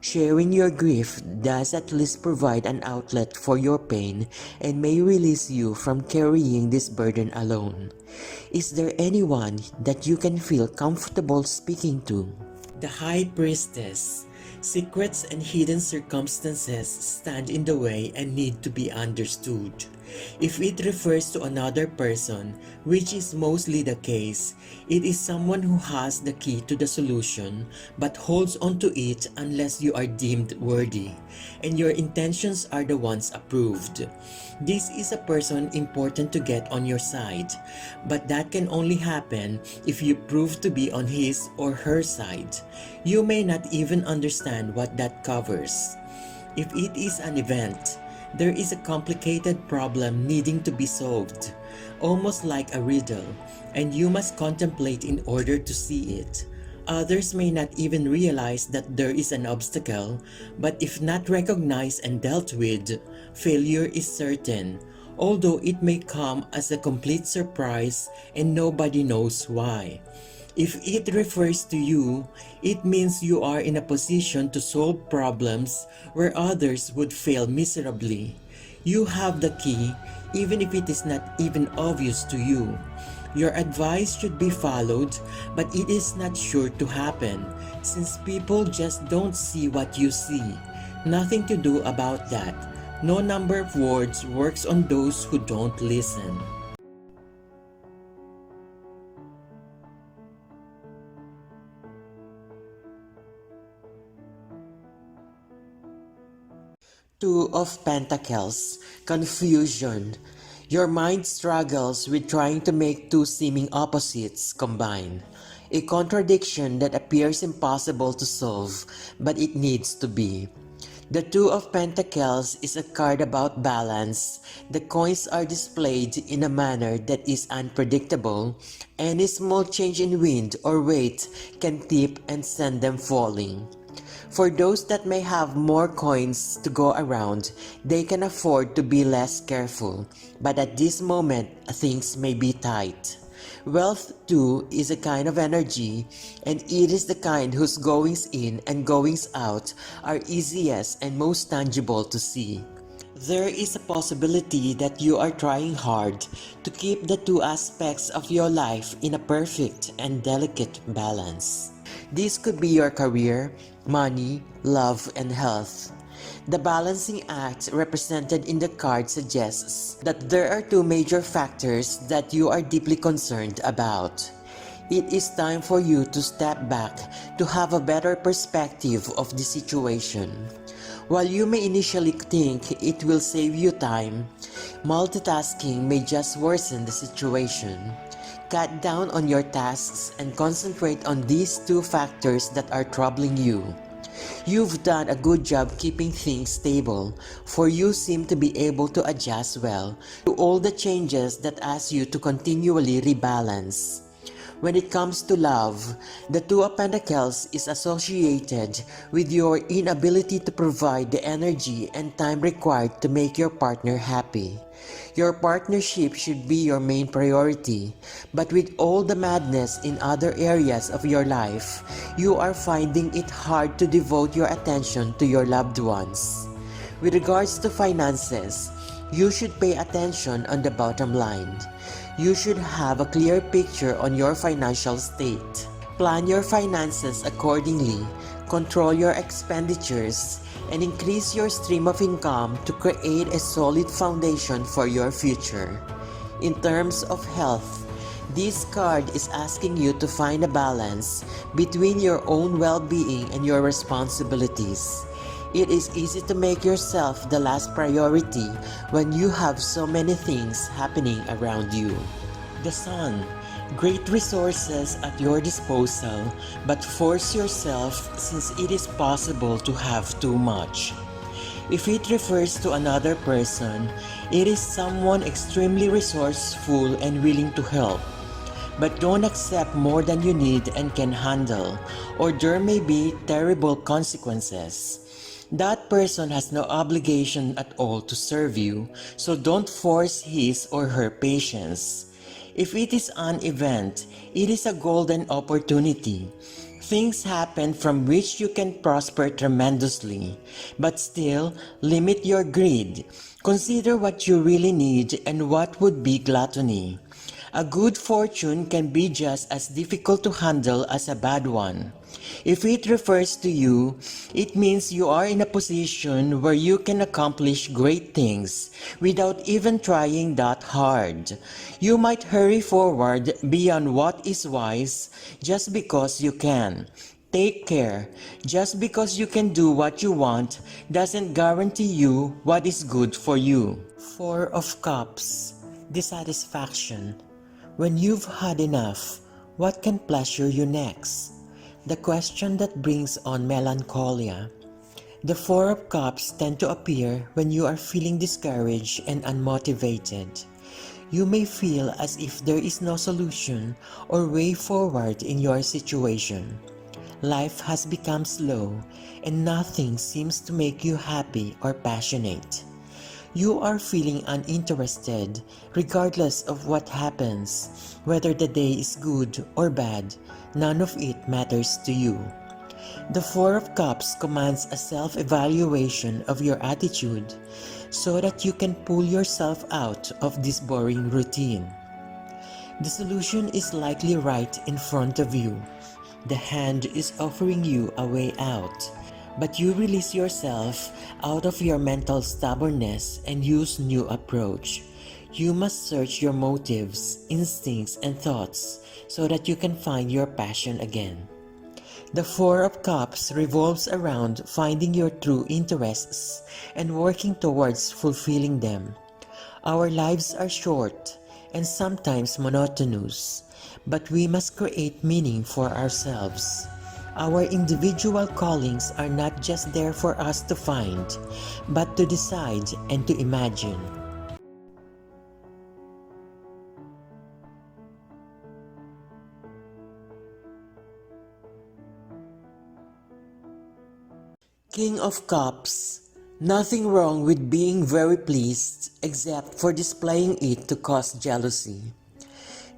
Sharing your grief does at least provide an outlet for your pain and may release you from carrying this burden alone. Is there anyone that you can feel comfortable speaking to? The High Priestess. Secrets and hidden circumstances stand in the way and need to be understood. If it refers to another person, which is mostly the case, it is someone who has the key to the solution but holds on to it unless you are deemed worthy, and your intentions are the ones approved. This is a person important to get on your side, but that can only happen if you prove to be on his or her side. You may not even understand what that covers. If it is an event, there is a complicated problem needing to be solved, almost like a riddle, and you must contemplate in order to see it. Others may not even realize that there is an obstacle, but if not recognized and dealt with, failure is certain, although it may come as a complete surprise and nobody knows why. If it refers to you, it means you are in a position to solve problems where others would fail miserably. You have the key, even if it is not even obvious to you. Your advice should be followed, but it is not sure to happen, since people just don't see what you see. Nothing to do about that. No number of words works on those who don't listen. Two of Pentacles. Confusion. Your mind struggles with trying to make two seeming opposites combine. A contradiction that appears impossible to solve, but it needs to be. The Two of Pentacles is a card about balance. The coins are displayed in a manner that is unpredictable. Any small change in wind or weight can tip and send them falling. For those that may have more coins to go around, they can afford to be less careful, but at this moment, things may be tight. Wealth too is a kind of energy, and it is the kind whose goings in and goings out are easiest and most tangible to see. There is a possibility that you are trying hard to keep the two aspects of your life in a perfect and delicate balance. This could be your career, money, love, and health. The balancing act represented in the card suggests that there are two major factors that you are deeply concerned about. It is time for you to step back to have a better perspective of the situation. While you may initially think it will save you time, multitasking may just worsen the situation. Cut down on your tasks and concentrate on these two factors that are troubling you. You've done a good job keeping things stable, for you seem to be able to adjust well to all the changes that ask you to continually rebalance. When it comes to love, the Two of Pentacles is associated with your inability to provide the energy and time required to make your partner happy. Your partnership should be your main priority, but with all the madness in other areas of your life, you are finding it hard to devote your attention to your loved ones. With regards to finances, you should pay attention on the bottom line. You should have a clear picture on your financial state. Plan your finances accordingly, control your expenditures, and increase your stream of income to create a solid foundation for your future. In terms of health, this card is asking you to find a balance between your own well-being and your responsibilities. It is easy to make yourself the last priority when you have so many things happening around you. The Sun, great resources at your disposal, but force yourself since it is possible to have too much. If it refers to another person, it is someone extremely resourceful and willing to help. But don't accept more than you need and can handle, or there may be terrible consequences. That person has no obligation at all to serve you, so don't force his or her patience. If it is an event, it is a golden opportunity. Things happen from which you can prosper tremendously, but still limit your greed. Consider what you really need and what would be gluttony. A good fortune can be just as difficult to handle as a bad one. If it refers to you, it means you are in a position where you can accomplish great things without even trying that hard. You might hurry forward beyond what is wise just because you can. Take care. Just because you can do what you want doesn't guarantee you what is good for you. Four of Cups, dissatisfaction. When you've had enough, what can pleasure you next? The question that brings on melancholia. The Four of Cups tend to appear when you are feeling discouraged and unmotivated. You may feel as if there is no solution or way forward in your situation. Life has become slow and nothing seems to make you happy or passionate. You are feeling uninterested regardless of what happens. Whether the day is good or bad, none of it matters to you. The Four of Cups commands a self-evaluation of your attitude so that you can pull yourself out of this boring routine. The solution is likely right in front of you. The hand is offering you a way out. But you release yourself out of your mental stubbornness and use new approach. You must search your motives, instincts, and thoughts so that you can find your passion again. The Four of Cups revolves around finding your true interests and working towards fulfilling them. Our lives are short and sometimes monotonous, but we must create meaning for ourselves. Our individual callings are not just there for us to find, but to decide and to imagine. King of Cups. Nothing wrong with being very pleased except for displaying it to cause jealousy.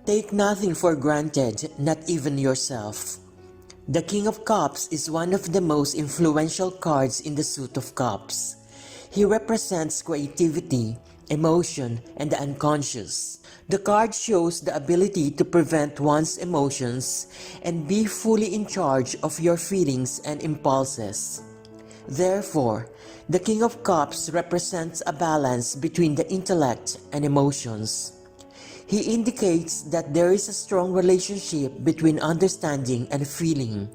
Take nothing for granted, not even yourself. The King of Cups is one of the most influential cards in the suit of cups. He represents creativity, emotion, and the unconscious. The card shows the ability to prevent one's emotions and be fully in charge of your feelings and impulses. Therefore, the King of Cups represents a balance between the intellect and emotions. He indicates that there is a strong relationship between understanding and feeling.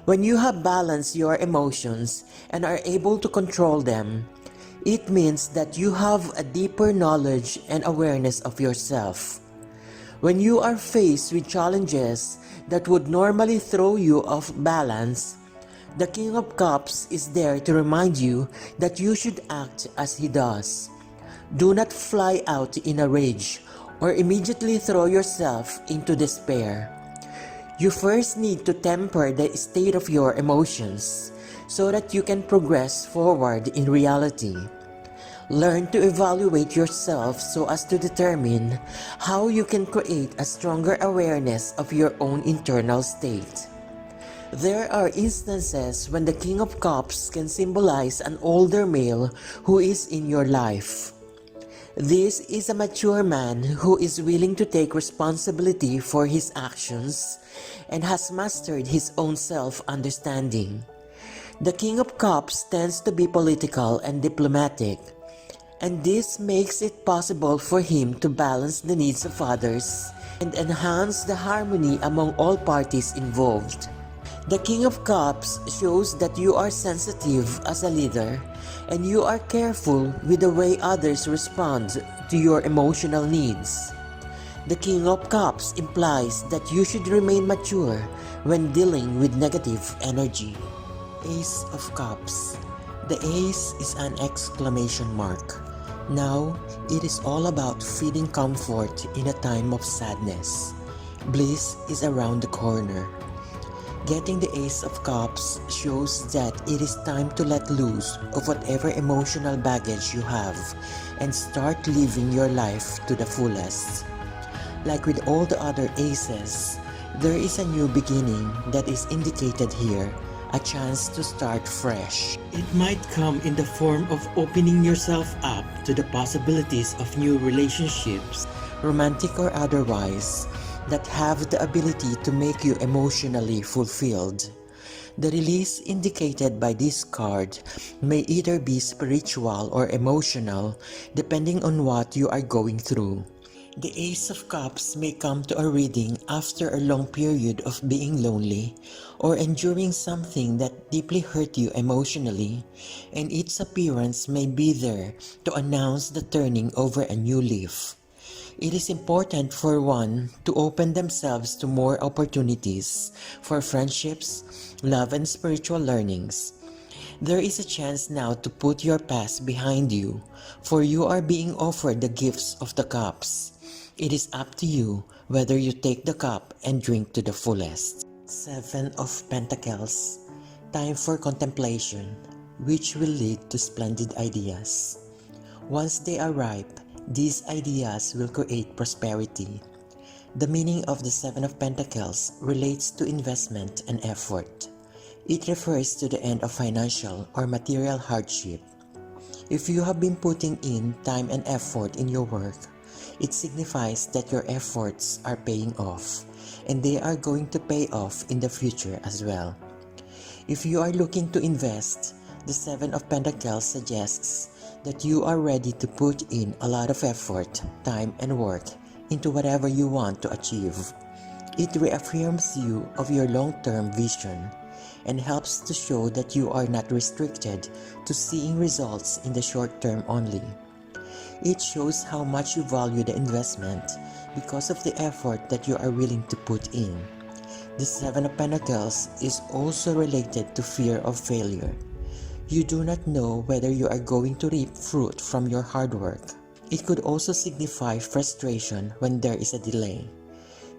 When you have balanced your emotions and are able to control them, it means that you have a deeper knowledge and awareness of yourself. When you are faced with challenges that would normally throw you off balance, the King of Cups is there to remind you that you should act as he does. Do not fly out in a rage or immediately throw yourself into despair. You first need to temper the state of your emotions so that you can progress forward in reality. Learn to evaluate yourself so as to determine how you can create a stronger awareness of your own internal state. There are instances when the King of Cups can symbolize an older male who is in your life. This is a mature man who is willing to take responsibility for his actions and has mastered his own self-understanding. The King of Cups tends to be political and diplomatic, and this makes it possible for him to balance the needs of others and enhance the harmony among all parties involved. The King of Cups shows that you are sensitive as a leader and you are careful with the way others respond to your emotional needs. The King of Cups implies that you should remain mature when dealing with negative energy. Ace of Cups. The ace is an exclamation mark. Now, it is all about feeling comfort in a time of sadness. Bliss is around the corner. Getting the Ace of Cups shows that it is time to let loose of whatever emotional baggage you have and start living your life to the fullest. Like with all the other aces, there is a new beginning that is indicated here, a chance to start fresh. It might come in the form of opening yourself up to the possibilities of new relationships, romantic or otherwise, that have the ability to make you emotionally fulfilled. The release indicated by this card may either be spiritual or emotional, depending on what you are going through. The Ace of Cups may come to a reading after a long period of being lonely or enduring something that deeply hurt you emotionally, and its appearance may be there to announce the turning over a new leaf. It is important for one to open themselves to more opportunities for friendships, love, and spiritual learnings. There is a chance now to put your past behind you, for you are being offered the gifts of the cups. It is up to you whether you take the cup and drink to the fullest. Seven of Pentacles. Time for contemplation, which will lead to splendid ideas. Once they are ripe, these ideas will create prosperity. The meaning of the Seven of Pentacles relates to investment and effort. It refers to the end of financial or material hardship. If you have been putting in time and effort in your work, it signifies that your efforts are paying off, and they are going to pay off in the future as well. If you are looking to invest, the Seven of Pentacles suggests that you are ready to put in a lot of effort, time, and work into whatever you want to achieve. It reaffirms you of your long-term vision and helps to show that you are not restricted to seeing results in the short term only. It shows how much you value the investment because of the effort that you are willing to put in. The Seven of Pentacles is also related to fear of failure. You do not know whether you are going to reap fruit from your hard work. It could also signify frustration when there is a delay.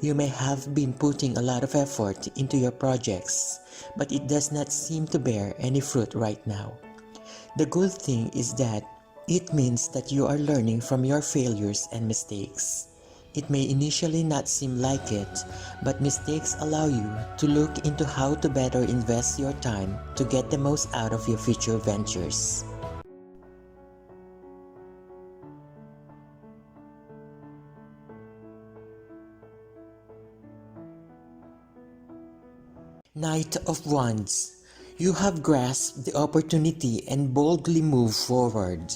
You may have been putting a lot of effort into your projects, but it does not seem to bear any fruit right now. The good thing is that it means that you are learning from your failures and mistakes. It may initially not seem like it, but mistakes allow you to look into how to better invest your time to get the most out of your future ventures. Knight of Wands. You have grasped the opportunity and boldly move forward.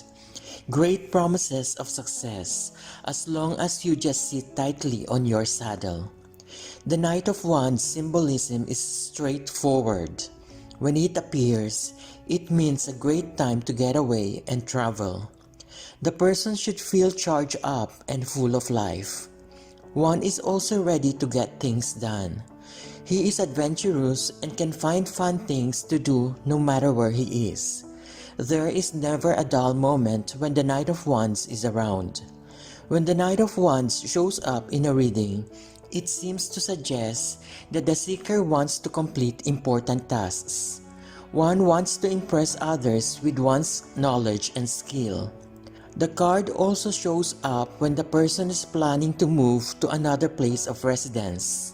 Great promises of success as long as you just sit tightly on your saddle. The Knight of Wands symbolism is straightforward. When it appears, it means a great time to get away and travel. The person should feel charged up and full of life. One is also ready to get things done. He is adventurous and can find fun things to do no matter where he is. There is never a dull moment when the Knight of Wands is around. When the Knight of Wands shows up in a reading, it seems to suggest that the seeker wants to complete important tasks. One wants to impress others with one's knowledge and skill. The card also shows up when the person is planning to move to another place of residence.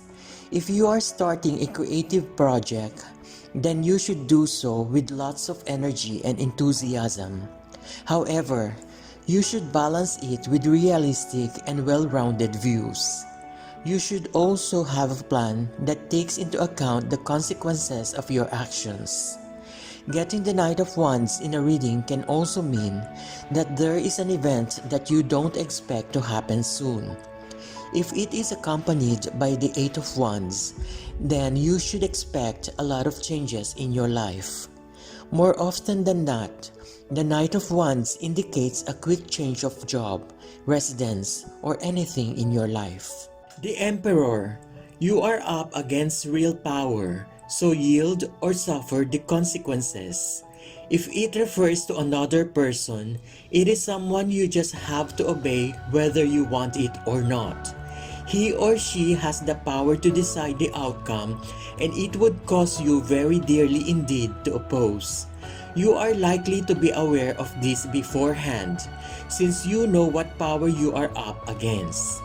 If you are starting a creative project, then you should do so with lots of energy and enthusiasm. However, you should balance it with realistic and well-rounded views. You should also have a plan that takes into account the consequences of your actions. Getting the Knight of Wands in a reading can also mean that there is an event that you don't expect to happen soon. If it is accompanied by the Eight of Wands, then you should expect a lot of changes in your life. More often than not, the Knight of Wands indicates a quick change of job, residence, or anything in your life. The Emperor, you are up against real power, so yield or suffer the consequences. If it refers to another person, it is someone you just have to obey whether you want it or not. He or she has the power to decide the outcome, and it would cost you very dearly indeed to oppose. You are likely to be aware of this beforehand, since you know what power you are up against.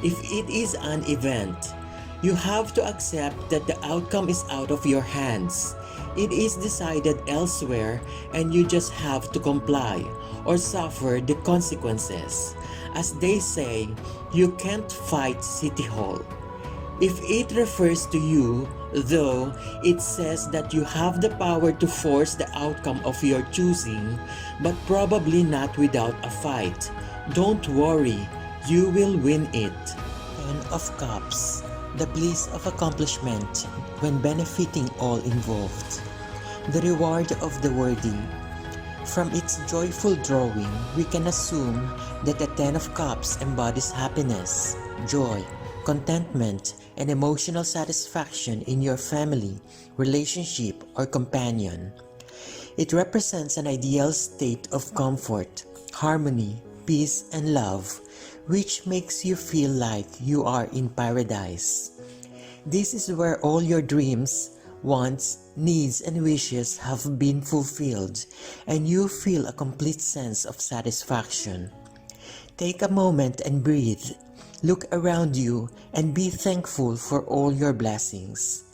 If it is an event, you have to accept that the outcome is out of your hands. It is decided elsewhere and you just have to comply or suffer the consequences. As they say, you can't fight City Hall. If it refers to you, though, it says that you have the power to force the outcome of your choosing, but probably not without a fight. Don't worry, you will win it. Ten of Cups, the bliss of accomplishment when benefiting all involved. The reward of the worthy. From its joyful drawing, we can assume that the Ten of Cups embodies happiness, joy, contentment, and emotional satisfaction in your family, relationship, or companion. It represents an ideal state of comfort, harmony, peace, and love, which makes you feel like you are in paradise. This is where all your dreams, wants, needs, and wishes have been fulfilled, and you feel a complete sense of satisfaction. Take a moment and breathe. Look around you and be thankful for all your blessings.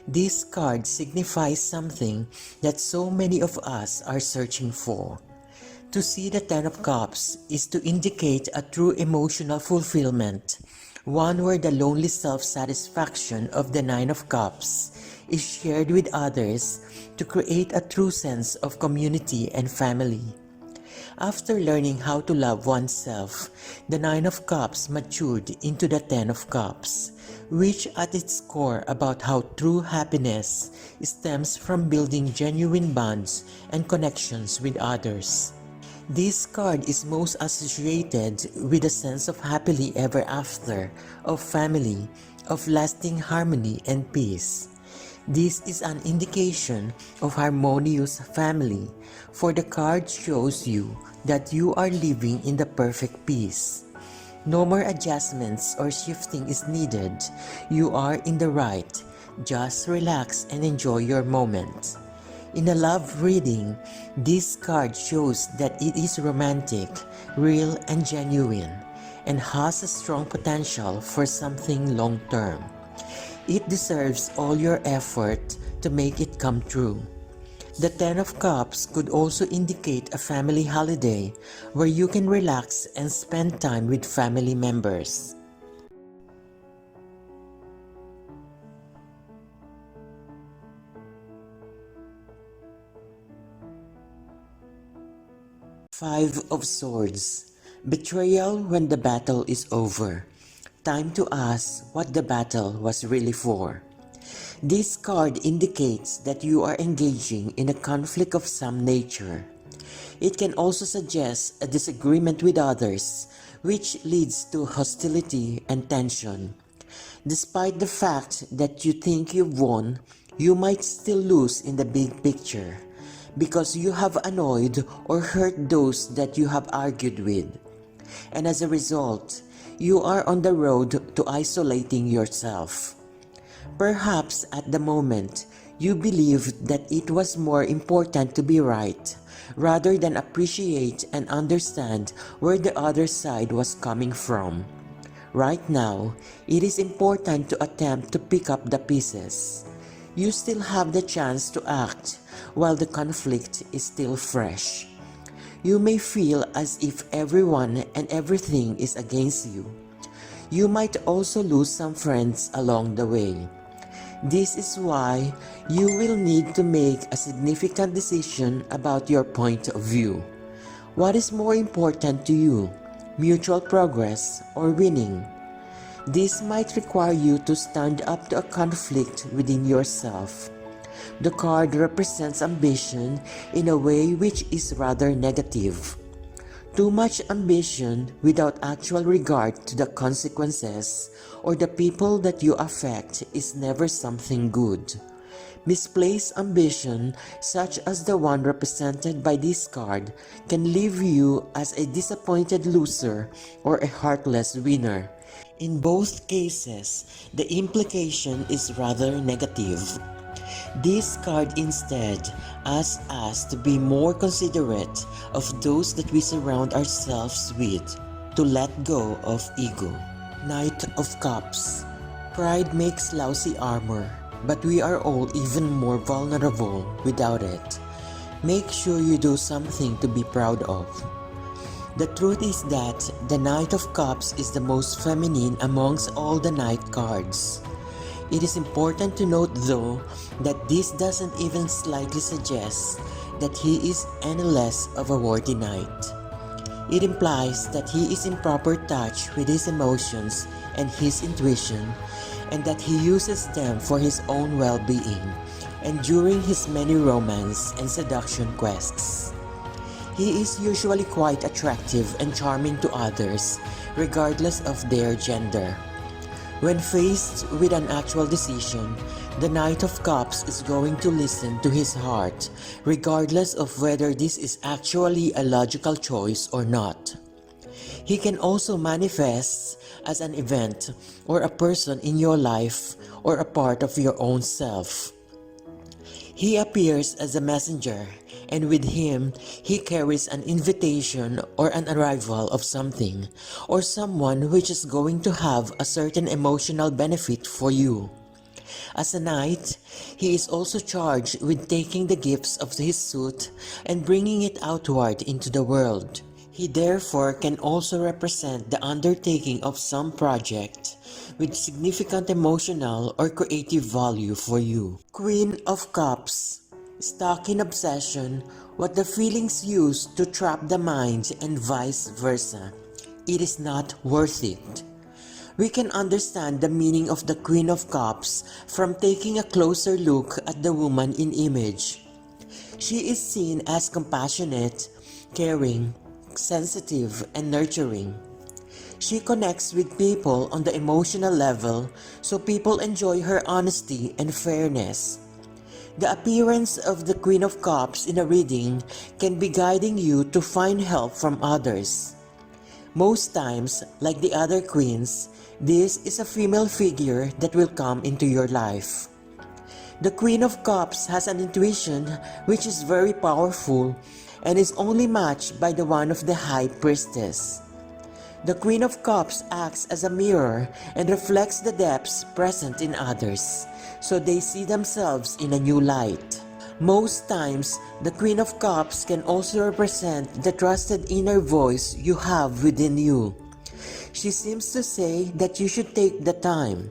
This card signifies something that so many of us are searching for. To see the Ten of Cups is to indicate a true emotional fulfillment, one where the lonely self-satisfaction of the Nine of Cups is shared with others to create a true sense of community and family. After learning how to love oneself, the Nine of Cups matured into the Ten of Cups, which at its core about how true happiness stems from building genuine bonds and connections with others. This card is most associated with a sense of happily ever after, of family, of lasting harmony and peace. This is an indication of harmonious family, for the card shows you that you are living in the perfect peace. No more adjustments or shifting is needed. You are in the right. Just relax and enjoy your moment. In a love reading, this card shows that it is romantic, real, and genuine, and has a strong potential for something long-term. It deserves all your effort to make it come true. The Ten of Cups could also indicate a family holiday where you can relax and spend time with family members. Five of Swords. Betrayal when the battle is over. Time to ask what the battle was really for. This card indicates that you are engaging in a conflict of some nature. It can also suggest a disagreement with others, which leads to hostility and tension. Despite the fact that you think you've won, you might still lose in the big picture because you have annoyed or hurt those that you have argued with. And as a result, you are on the road to isolating yourself. Perhaps at the moment, you believed that it was more important to be right rather than appreciate and understand where the other side was coming from. Right now, it is important to attempt to pick up the pieces. You still have the chance to act while the conflict is still fresh. You may feel as if everyone and everything is against you. You might also lose some friends along the way. This is why you will need to make a significant decision about your point of view. What is more important to you, mutual progress or winning? This might require you to stand up to a conflict within yourself. The card represents ambition in a way which is rather negative. Too much ambition without actual regard to the consequences or the people that you affect is never something good. Misplaced ambition, such as the one represented by this card, can leave you as a disappointed loser or a heartless winner. In both cases, the implication is rather negative. This card instead asks us to be more considerate of those that we surround ourselves with, to let go of ego. Knight of Cups. Pride makes lousy armor, but we are all even more vulnerable without it. Make sure you do something to be proud of. The truth is that the Knight of Cups is the most feminine amongst all the Knight cards. It is important to note though that this doesn't even slightly suggest that he is any less of a worthy knight. It implies that he is in proper touch with his emotions and his intuition, and that he uses them for his own well-being and during his many romance and seduction quests. He is usually quite attractive and charming to others, regardless of their gender. When faced with an actual decision, the Knight of Cups is going to listen to his heart, regardless of whether this is actually a logical choice or not. He can also manifest as an event or a person in your life or a part of your own self. He appears as a messenger, and with him, he carries an invitation or an arrival of something or someone which is going to have a certain emotional benefit for you. As a knight, he is also charged with taking the gifts of his suit and bringing it outward into the world. He therefore can also represent the undertaking of some project with significant emotional or creative value for you. Queen of Cups. Stuck in obsession, what the feelings use to trap the mind and vice versa. It is not worth it. We can understand the meaning of the Queen of Cups from taking a closer look at the woman in image. She is seen as compassionate, caring, sensitive, and nurturing. She connects with people on the emotional level, so people enjoy her honesty and fairness. The appearance of the Queen of Cups in a reading can be guiding you to find help from others. Most times, like the other queens, this is a female figure that will come into your life. The Queen of Cups has an intuition which is very powerful and is only matched by the one of the High Priestess. The Queen of Cups acts as a mirror and reflects the depths present in others, so they see themselves in a new light. Most times, the Queen of Cups can also represent the trusted inner voice you have within you. She seems to say that you should take the time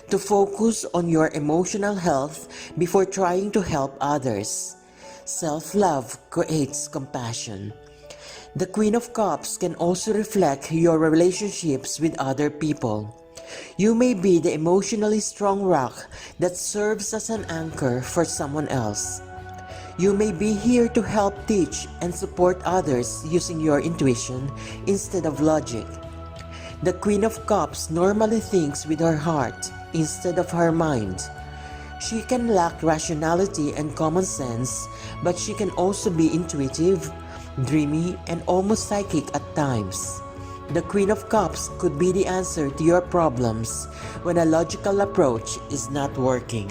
to focus on your emotional health before trying to help others. Self-love creates compassion. The Queen of Cups can also reflect your relationships with other people. You may be the emotionally strong rock that serves as an anchor for someone else. You may be here to help teach and support others using your intuition instead of logic. The Queen of Cups normally thinks with her heart instead of her mind. She can lack rationality and common sense, but she can also be intuitive, dreamy, and almost psychic at times. The Queen of Cups could be the answer to your problems when a logical approach is not working.